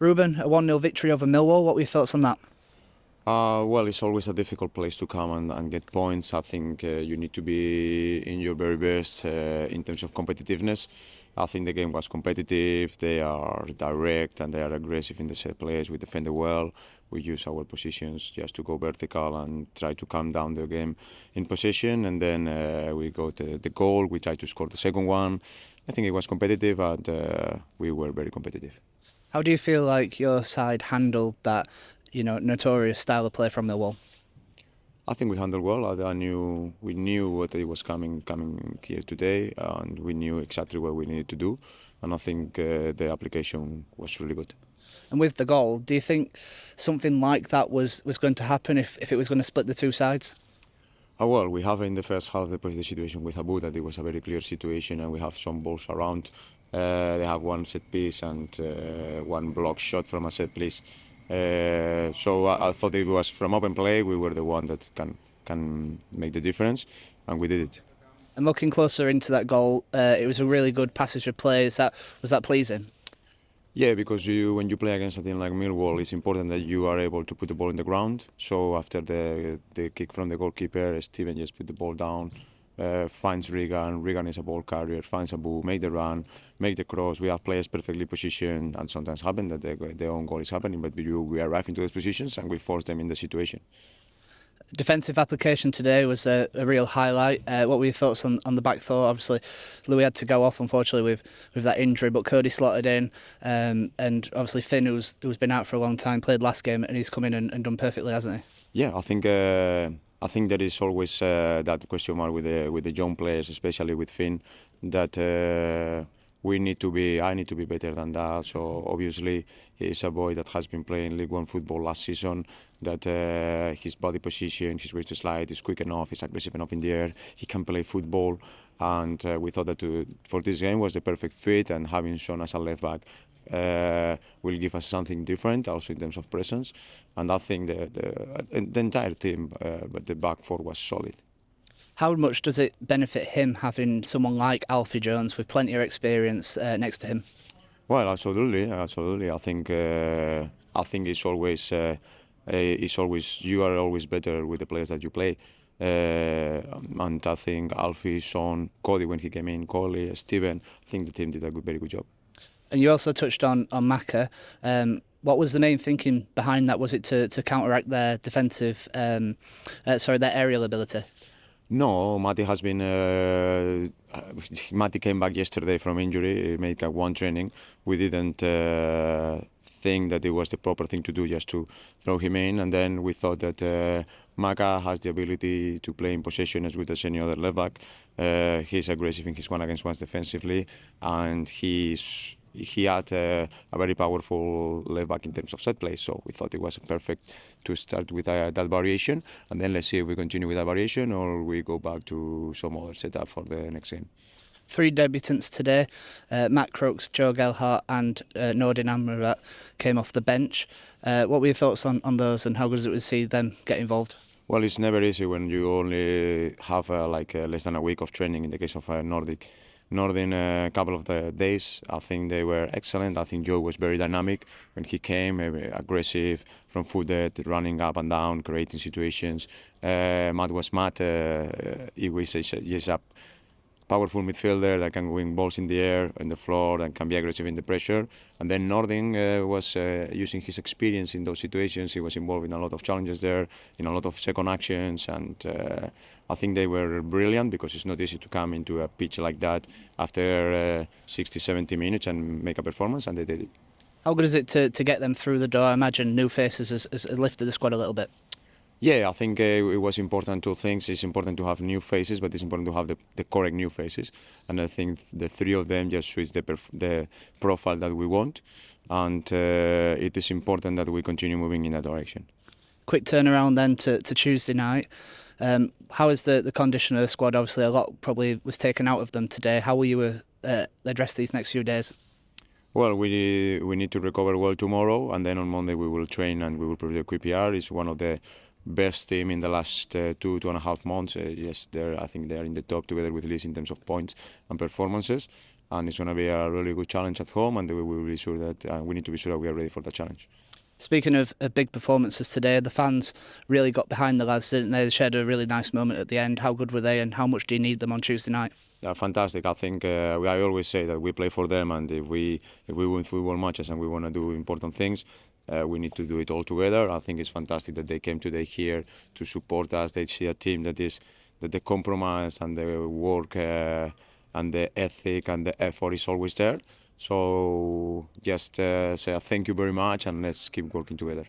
Rubén, a 1-0 victory over Millwall. What were your thoughts on that? Well, it's always a difficult place to come and get points. I think you need to be in your very best in terms of competitiveness. I think the game was competitive. They are direct and they are aggressive in the set plays. We defended well. We use our positions just to go vertical and try to calm down the game in possession. And then we got the goal. We tried to score the second one. I think it was competitive and we were very competitive. How do you feel like your side handled that, notorious style of play from Millwall? I think we handled well. We knew what it was coming here today, and we knew exactly what we needed to do. And I think the application was really good. And with the goal, do you think something like that was going to happen if it was going to split the two sides? Well, we have in the first half the situation with Abu that it was a very clear situation, and we have some balls around. They have one set piece and one block shot from a set piece. So I thought it was from open play. We were the one that can make the difference, and we did it. And looking closer into that goal, it was a really good passage of play. Was that pleasing? Yeah, because when you play against a team like Millwall, it's important that you are able to put the ball in the ground. So after the kick from the goalkeeper, Steven just put the ball down, finds Regan. Regan is a ball carrier, finds Abu, make the run, make the cross. We have players perfectly positioned, and sometimes happen that their own goal is happening, but we arrive into those positions and we force them in the situation. Defensive application today was a real highlight. What were your thoughts on the back four? Obviously, Louis had to go off, unfortunately, with that injury, but Cody slotted in, and obviously Finn, who's been out for a long time, played last game, and he's come in and done perfectly, hasn't he? Yeah, I think there is always that question mark with the young players, especially with Finn, that I need to be better than that. So obviously he's a boy that has been playing League One football last season, that his body position, his way to slide is quick enough, he's aggressive enough in the air, he can play football, and we thought that for this game was the perfect fit, and having Sean as a left back will give us something different also in terms of presence. And I think the entire team, but the back four was solid. How much does it benefit him having someone like Alfie Jones with plenty of experience next to him? Well, absolutely. I think it's always you are always better with the players that you play. And I think Alfie, Sean, Cody when he came in, Coley, Steven, I think the team did a very good job. And you also touched on Maka. What was the main thinking behind that? Was it to counteract their defensive, their aerial ability? No, Mati has been. Mati came back yesterday from injury. He made one training. We didn't think that it was the proper thing to do, just to throw him in. And then we thought that Maka has the ability to play in possession as good as any other left back. He's aggressive in his one-against-ones defensively, and he had a very powerful left back in terms of set play, so we thought it was perfect to start with that variation, and then let's see if we continue with that variation or we go back to some other setup for the next game. 3 debutants today, Matt Crooks, Joe Gelhart and Nordin Amrabat came off the bench. What were your thoughts on those, and how good it was to see them get involved? Well, it's never easy when you only have less than a week of training in the case of Nordin, a couple of the days, I think they were excellent. I think Joe was very dynamic when he came, aggressive, front-footed, running up and down, creating situations. Matt was Matt. He was a powerful midfielder that can win balls in the air, on the floor, and can be aggressive in the pressure. And then Nordin was using his experience in those situations. He was involved in a lot of challenges there, in a lot of second actions, and I think they were brilliant, because it's not easy to come into a pitch like that after 60, 70 minutes and make a performance, and they did it. How good is it to get them through the door? I imagine new faces has lifted the squad a little bit. Yeah, I think it was important. Two things. It's important to have new faces, but it's important to have the correct new faces. And I think the 3 of them just shows the profile that we want. And it is important that we continue moving in that direction. Quick turnaround then to Tuesday night. How is the condition of the squad? Obviously, a lot probably was taken out of them today. How will you address these next few days? Well, we need to recover well tomorrow, and then on Monday we will train and we will prepare QPR. It's one of the best team in the last 2.5 months. Yes, I think they are in the top together with Leeds in terms of points and performances. and it's going to be a really good challenge at home, and we will be sure that we need to be sure that we are ready for the challenge. Speaking of big performances today, the fans really got behind the lads, didn't they? They shared a really nice moment at the end. How good were they, and how much do you need them on Tuesday night? Yeah, fantastic. I think I always say that we play for them, and if we win football matches and we want to do important things, we need to do it all together. I think it's fantastic that they came today here to support us. They see a team that the compromise and the work and the ethic and the effort is always there. So just say thank you very much, and let's keep working together.